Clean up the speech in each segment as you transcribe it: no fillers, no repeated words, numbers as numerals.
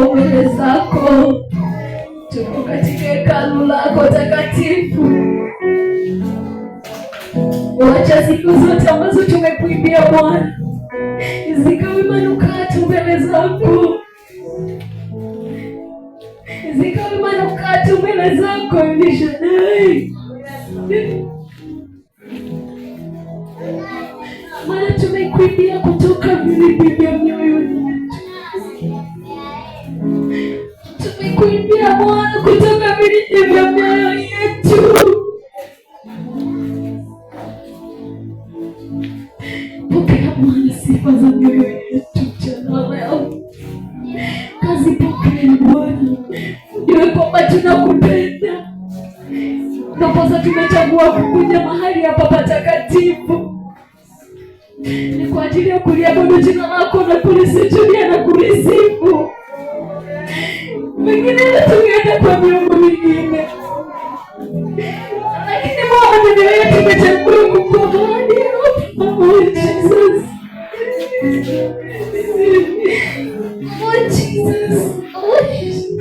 tuko mbele zako, tuko katika hekalu lako takatifu. Wacha siku zote ambazo tumekuimbia Bwana zikawe manukato mbele zako, zikawe manukato mbele zako El Shaddai. Maana tumekuimbia kutoka vilindi vya mioyoni yetu, tumekuimbia Bwana kutoka vilindi vya mioyo yetu. Pokea Bwana sifa za mioyo yetu mchana leo, kazipokee Bwana. Ujue kwamba tunakupenda, ndiposa tumechagua kukuja mahali hapa patakatifu, ni kwa ajili ya kuliabudu jina lako na kulisujudia na kulisifu. Wengine tungeenda kwa miungu mingine, lakini Bwana mioyo yetu imechagua kukuwa mahali hapa. Oh Jesus, oh Jesus,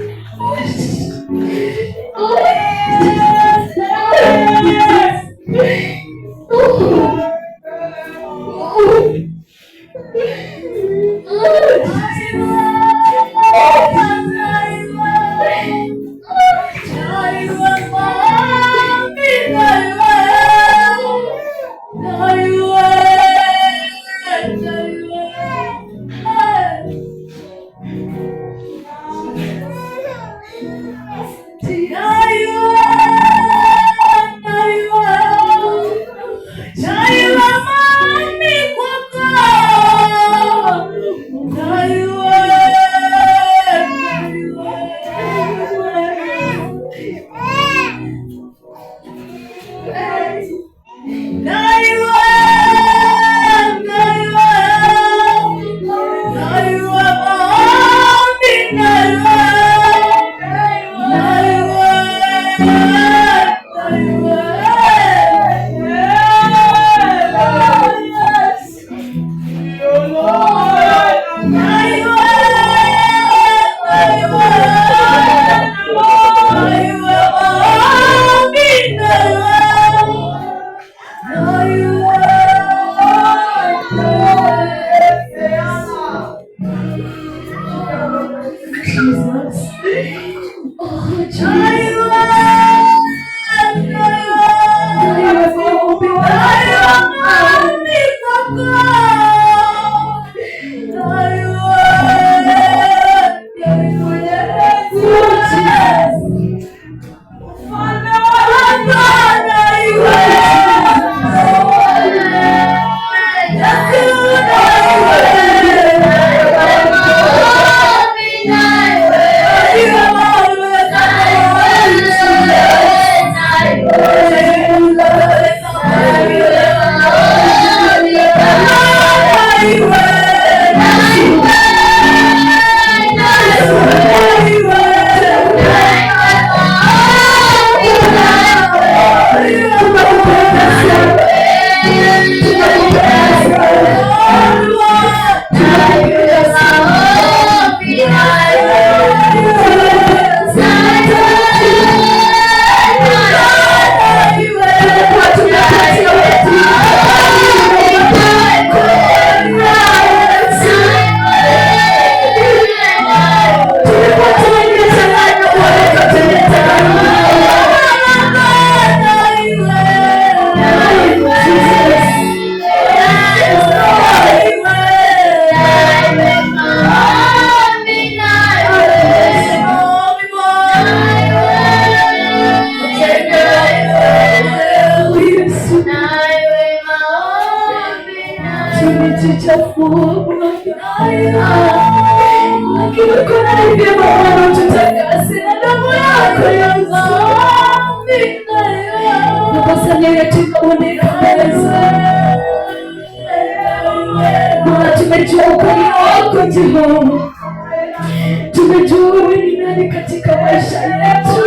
tumejua ni nani katika maisha yetu,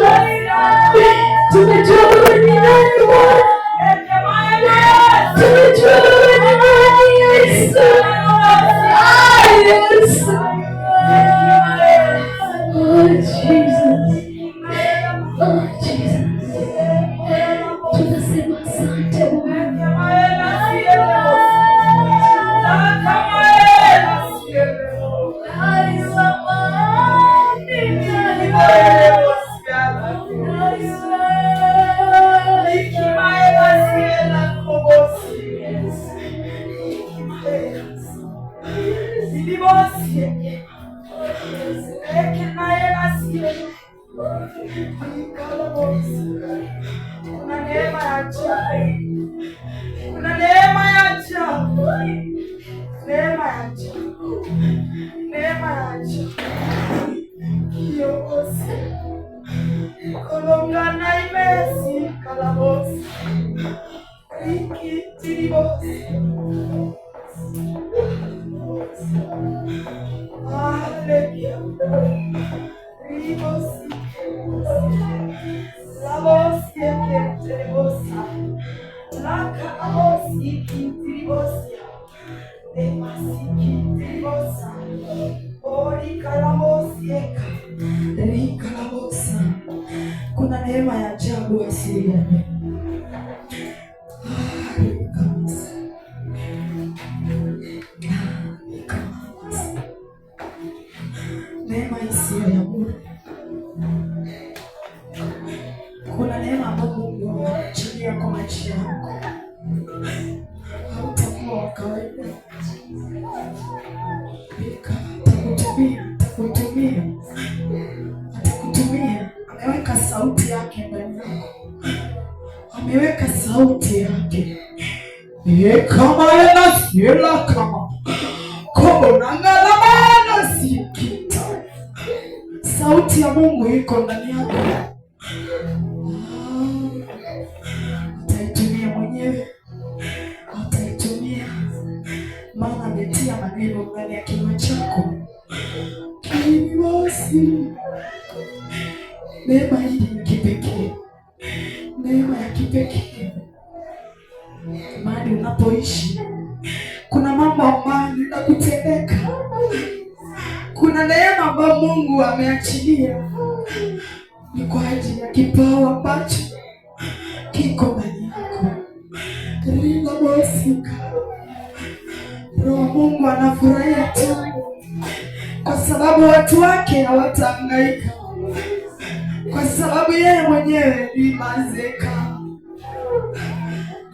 tumejua ni nani Bwana, tumejua ni nani Yesu. Kuna neema ya ajabu. Kuna neema ya ajabu. Neema ya ajabu. Neema ya ajabu. Kiongozi. Kolongana imesi kalabosi. Riki tiribosi. Hallelujah. Ribosi. Labosi eketebosa. Laka abosi kitiribosia. Demasi kitiribosa. Ori kalabosi eka. Rika labosa. Kuna neema ya ajabu asili ya neema isiyo ya bure. Kuna neema ambayo Mungu ameachilia kwa maisha yako. Hautakuwa wa kawaida. Atakutumia. Ameweka sauti yake ndani yako. Ameweka sauti yake. Kama enasiela kama kobonangalamana sikita. Sauti ya Mungu iko ndani yako. Ataitumia mwenyewe. Ataitumia. Maana ametia maneno ndani ya kinywa chako. Kiongozi. Neema hii ya kipekee. Neema ya kipekee. Mahali unapoishi kuna mambo ambayo yanakutendeka. Kuna neema ambayo Mungu ameachilia ni kwa ajili ya kipawa ambacho kiko ndani yako. Linabosika. Roho Mungu anafurahia tu kwa sababu watu wake hawatahangaika, kwa sababu yeye mwenyewe ni mazeka.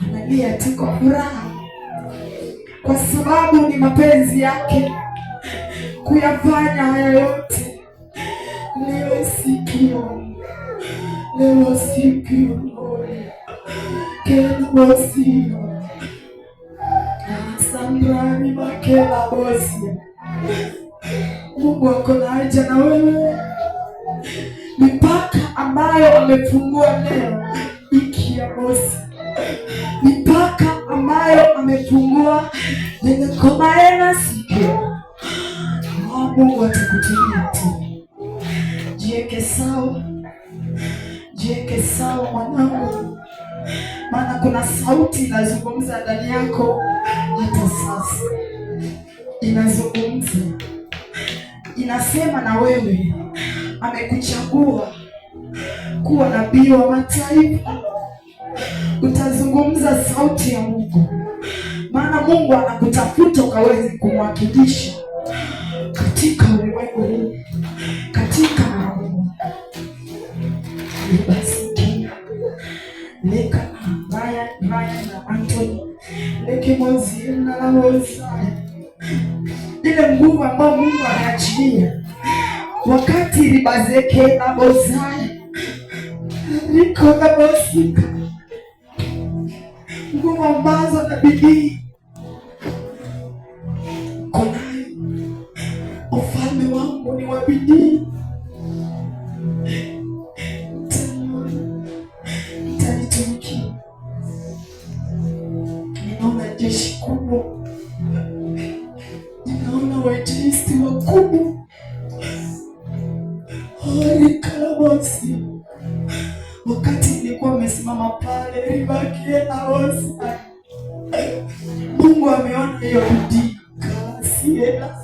Analia tu kwa furaha kwa sababu ni mapenzi yake kuyafanya haya yote. Leo sikio kelabosi asambrani makela bosi. Mungu ako na haja na wewe. Mipaka ambayo amefungua leo ikia bosi, mipaka ambayo amefungua yenye komaena sikio. Mungu atakutumia tu. Jiweke sawa, jiweke sawa mwanangu, maana kuna sauti inazungumza ndani yako. Hata sasa inazungumza, inasema na wewe. Amekuchagua kuwa nabii wa mataifa. Utazungumza sauti ya Mungu, maana Mungu anakutafuta ukaweze kumwakilisha katika ulimwengu huu, katika maono. Basi leka Brian na Anthony leke mozi na laosa. Ile nguvu ambayo Mungu ameachilia wakati libazeke na bozai liko na bosika, nguvu ambazo na bidii konayo. Ufalme wangu ni wa bidii. Mtanitumikia. Ninaona jeshi kubwa, ninaona wainjilisti wakubwa. Kalabosi. Wakati nilikuwa nimesimama pale ribakiela osa, Mungu ameona hiyo bidii kasiela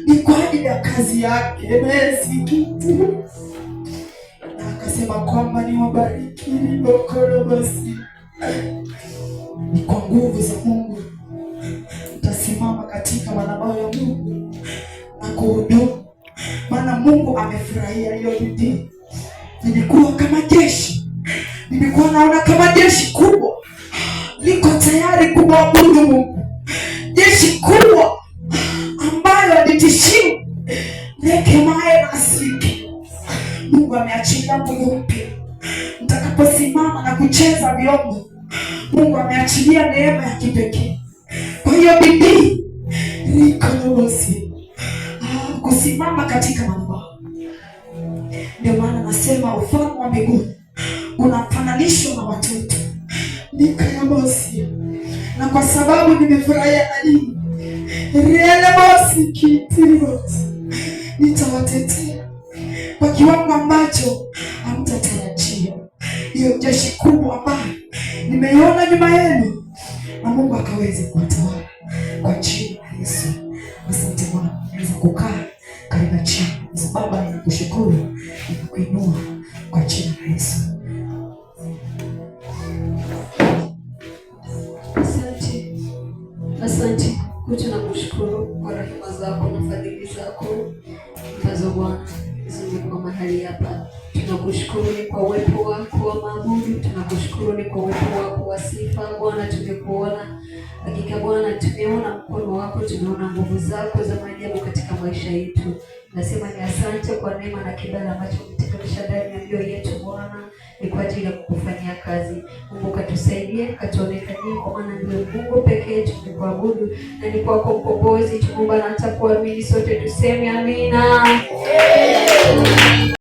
ni kwa ajili ya kazi yake mezi kitu, na akasema kwamba ni wabariki Kalabosi. Ni kwa nguvu za Mungu utasimama katika madhabahu ya Mungu na kuhudumu, maana Mungu amefurahia hiyo bidii. Nilikuwa kama jeshi, nilikuwa naona kama jeshi kubwa liko tayari kumwabudu Mungu, jeshi kubwa ambayo alitishiwa leke mae nasiki. Mungu Mungu ameachilia nguvu mpya. Mtakaposimama na kucheza vyombo, Mungu ameachilia neema ya kipekee. Kwa hiyo bidii rikolosi kusimama katika madhabahu. Ndio maana nasema ufalme wa mbinguni unafananishwa na watoto. Nikayabosi. Na kwa sababu nimefurahia nani riele bosi kitiribosi, nitawatetea kwa kiwango ambacho hamtatarajia. Hiyo jeshi kubwa ambayo nimeiona nyuma yenu, na Mungu akaweze kuwatawala kwa jina la Yesu. Asante Bwana. Naweza kukaa karibu chini. Baba, ninakushukuru, ninakuinua kwa jina la Yesu. Asante kuja na kushukuru kwa rehema zako na fadhili zako ambazo Bwana zimekuwa mahali hapa. Tunakushukuru ni kwa uwepo wako wa maabudu, tunakushukuru ni kwa uwepo wako wa sifa. Bwana, tumekuona hakika Bwana, tumeona mkono wako, tumeona nguvu zako za maajabu katika maisha yetu. Nasema ni asante kwa neema na kibali ambacho umetupatia ndani ya mioyo yetu Bwana, ni kwa ajili ya kukufanyia kazi. Mungu katusaidie, katuonekanie, kwa maana ndiwe Mungu pekee tunakuabudu na ni kwako mkombozi. Tunaomba na hata kuamini, sote tuseme amina.